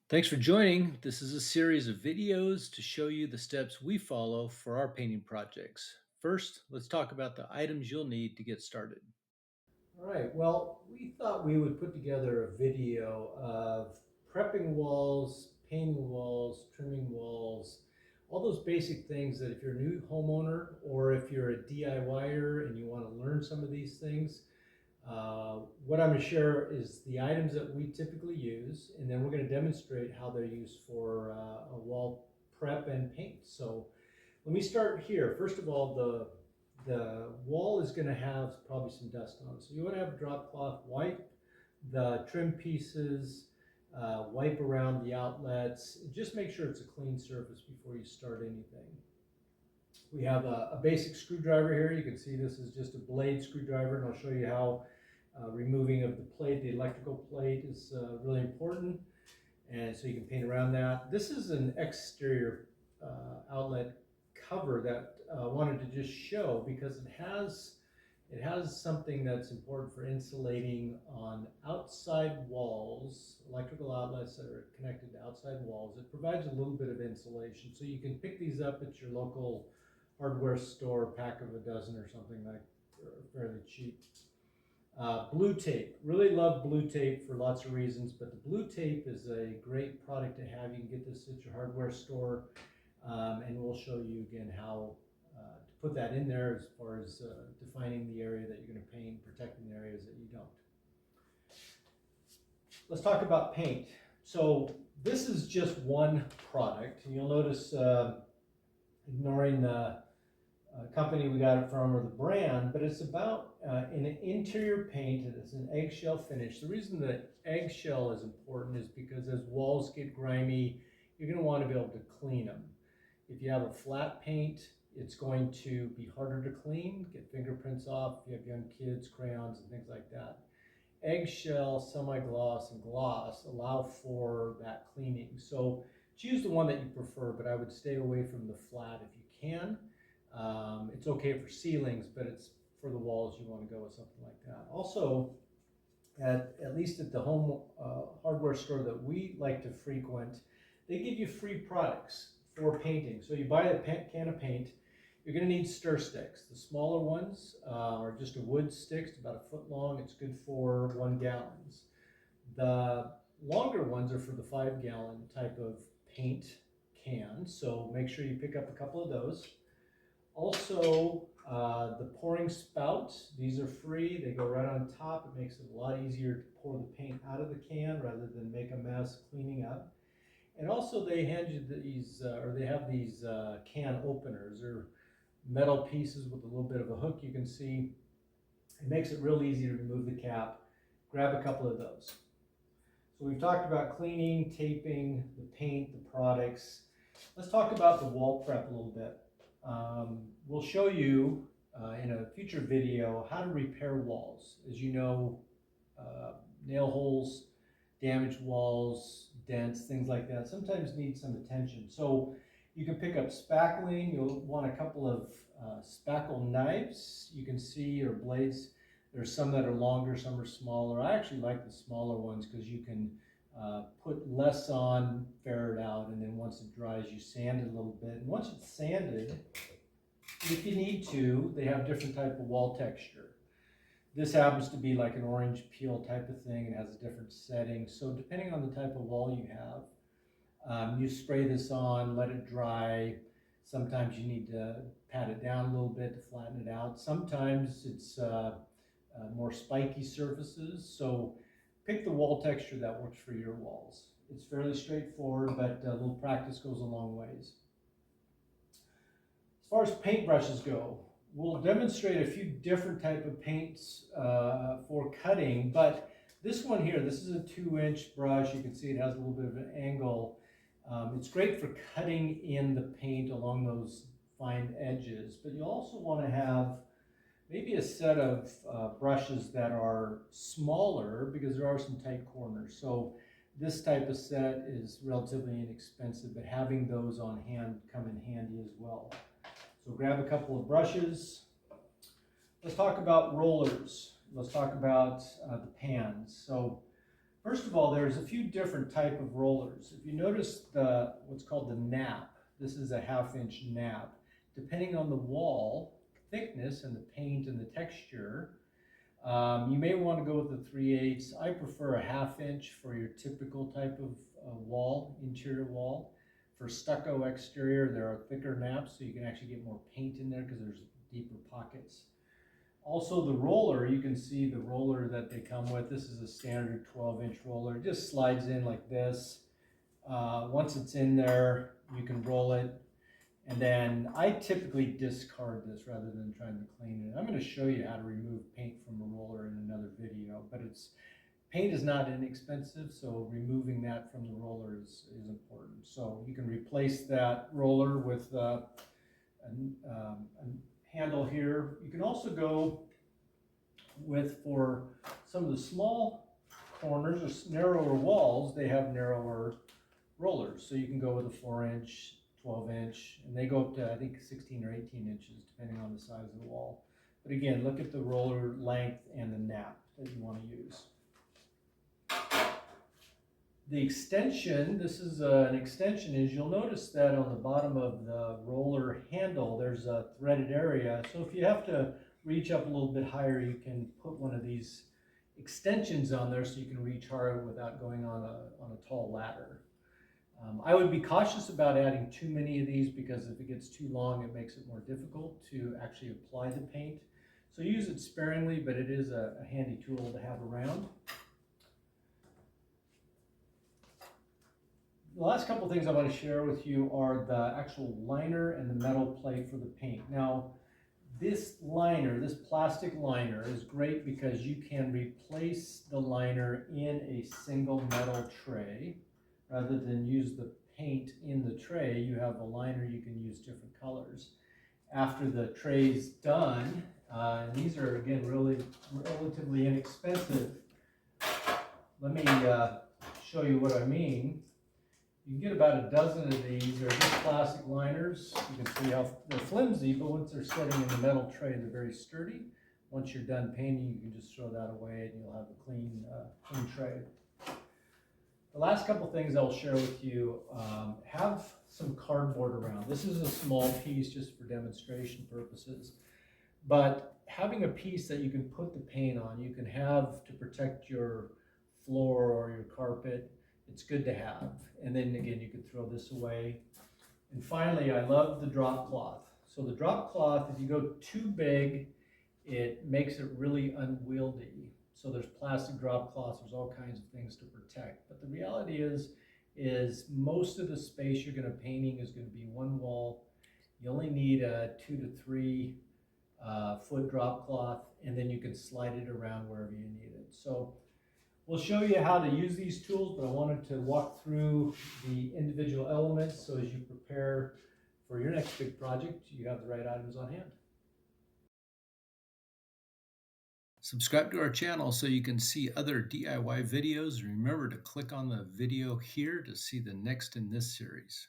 Thanks for joining. This is a series of videos to show you the steps we follow for our painting projects. First, let's talk about the items you'll need to get started. All right, well, we thought we would put together a video of prepping walls, painting walls, trimming walls, all those basic things that if you're a new homeowner or if you're a DIYer and you want to learn some of these things, what I'm going to share is the items that we typically use, and then we're going to demonstrate how they're used for a wall prep and paint. So let me start here. First of all, the wall is going to have probably some dust on it. So you want to have a drop cloth, wipe the trim pieces, wipe around the outlets. Just make sure it's a clean surface before you start anything. We have a basic screwdriver here. You can see this is just a blade screwdriver, and I'll show you how removing of the plate, the electrical plate, is really important. And so you can paint around that. This is an exterior outlet cover that I wanted to just show because it has something that's important for insulating on outside walls, electrical outlets that are connected to outside walls. It provides a little bit of insulation. So you can pick these up at your local hardware store, pack of a dozen or something like, fairly cheap. Blue tape. Really love blue tape for lots of reasons, but the blue tape is a great product to have. You can get this at your hardware store, and we'll show you again how to put that in there as far as defining the area that you're going to paint, protecting the areas that you don't. Let's talk about paint. So this is just one product. You'll notice, ignoring the company we got it from or the brand, but it's about an interior paint and it's an eggshell finish. The reason that eggshell is important is because as walls get grimy, you're going to want to be able to clean them. If you have a flat paint, it's going to be harder to clean, get fingerprints off if you have young kids, crayons, and things like that. Eggshell, semi-gloss, and gloss allow for that cleaning. So choose the one that you prefer, but I would stay away from the flat if you can. It's okay for ceilings, but it's for the walls you want to go with something like that. Also, at least at the home hardware store that we like to frequent, they give you free products for painting. So you buy a can of paint, you're going to need stir sticks. The smaller ones are just a wood stick, it's about a foot long. It's good for 1 gallon. The longer ones are for the 5 gallon type of paint can. So make sure you pick up a couple of those. Also, the pouring spouts, these are free. They go right on top. It makes it a lot easier to pour the paint out of the can rather than make a mess cleaning up. And also they hand you these, or they have these can openers or metal pieces with a little bit of a hook you can see. It makes it real easy to remove the cap. Grab a couple of those. So we've talked about cleaning, taping, the paint, the products. Let's talk about the wall prep a little bit. We'll show you in a future video how to repair walls. As you know, nail holes, damaged walls, dents, things like that sometimes need some attention. So you can pick up spackling. You'll want a couple of spackle knives you can see, or blades. There's some that are longer, some are smaller. I actually like the smaller ones because you can put less on, ferret out, and then once it dries, you sand it a little bit. And once it's sanded, if you need to, they have different type of wall texture. This happens to be like an orange peel type of thing and has a different setting. So depending on the type of wall you have, you spray this on, let it dry. Sometimes you need to pat it down a little bit to flatten it out. Sometimes it's more spiky surfaces. So pick the wall texture that works for your walls. It's fairly straightforward, but a little practice goes a long ways. As far as paintbrushes go, we'll demonstrate a few different type of paints for cutting, but this one here, this is a 2-inch brush. You can see it has a little bit of an angle. It's great for cutting in the paint along those fine edges, but you also want to have maybe a set of brushes that are smaller because there are some tight corners. So this type of set is relatively inexpensive, but having those on hand come in handy as well. So grab a couple of brushes. Let's talk about rollers. Let's talk about the pans. So First of all, there's a few different type of rollers. If you notice what's called the nap, this is a 1/2 inch nap. Depending on the wall thickness and the paint and the texture, you may want to go with the 3/8. I prefer a 1/2 inch for your typical type of wall, interior wall. For stucco exterior, there are thicker naps, so you can actually get more paint in there because there's deeper pockets. Also, the roller, you can see the roller that they come with. This is a standard 12-inch roller. It just slides in like this. Once it's in there, you can roll it. And then I typically discard this rather than trying to clean it. I'm going to show you how to remove paint from a roller in another video, but paint is not inexpensive, so removing that from the roller is important. So you can replace that roller with a handle here. You can also go with, for some of the small corners or narrower walls, they have narrower rollers. So you can go with a 4-inch, 12-inch, and they go up to, I think, 16 or 18 inches, depending on the size of the wall. But again, look at the roller length and the nap that you want to use. The extension, this is an extension, is you'll notice that on the bottom of the roller handle, there's a threaded area. So if you have to reach up a little bit higher, you can put one of these extensions on there so you can reach hard without going on a tall ladder. I would be cautious about adding too many of these because if it gets too long, it makes it more difficult to actually apply the paint. So use it sparingly, but it is a handy tool to have around. The last couple things I want to share with you are the actual liner and the metal plate for the paint. Now, this liner, this plastic liner, is great because you can replace the liner in a single metal tray. Rather than use the paint in the tray, you have a liner, you can use different colors. After the tray's done, and these are, again, really relatively inexpensive. Let me show you what I mean. You can get about a dozen of these. They're just plastic liners. You can see how they're flimsy, but once they're sitting in the metal tray, they're very sturdy. Once you're done painting, you can just throw that away and you'll have a clean tray. The last couple things I'll share with you, have some cardboard around. This is a small piece just for demonstration purposes, but having a piece that you can put the paint on, you can have to protect your floor or your carpet. It's good to have. And then again, you could throw this away. And finally, I love the drop cloth. So the drop cloth, if you go too big, it makes it really unwieldy. So there's plastic drop cloths, there's all kinds of things to protect. But the reality is most of the space you're going to painting is going to be one wall. You only need a 2 to 3 foot drop cloth, and then you can slide it around wherever you need it. So we'll show you how to use these tools, but I wanted to walk through the individual elements so as you prepare for your next big project, you have the right items on hand. Subscribe to our channel so you can see other DIY videos. Remember to click on the video here to see the next in this series.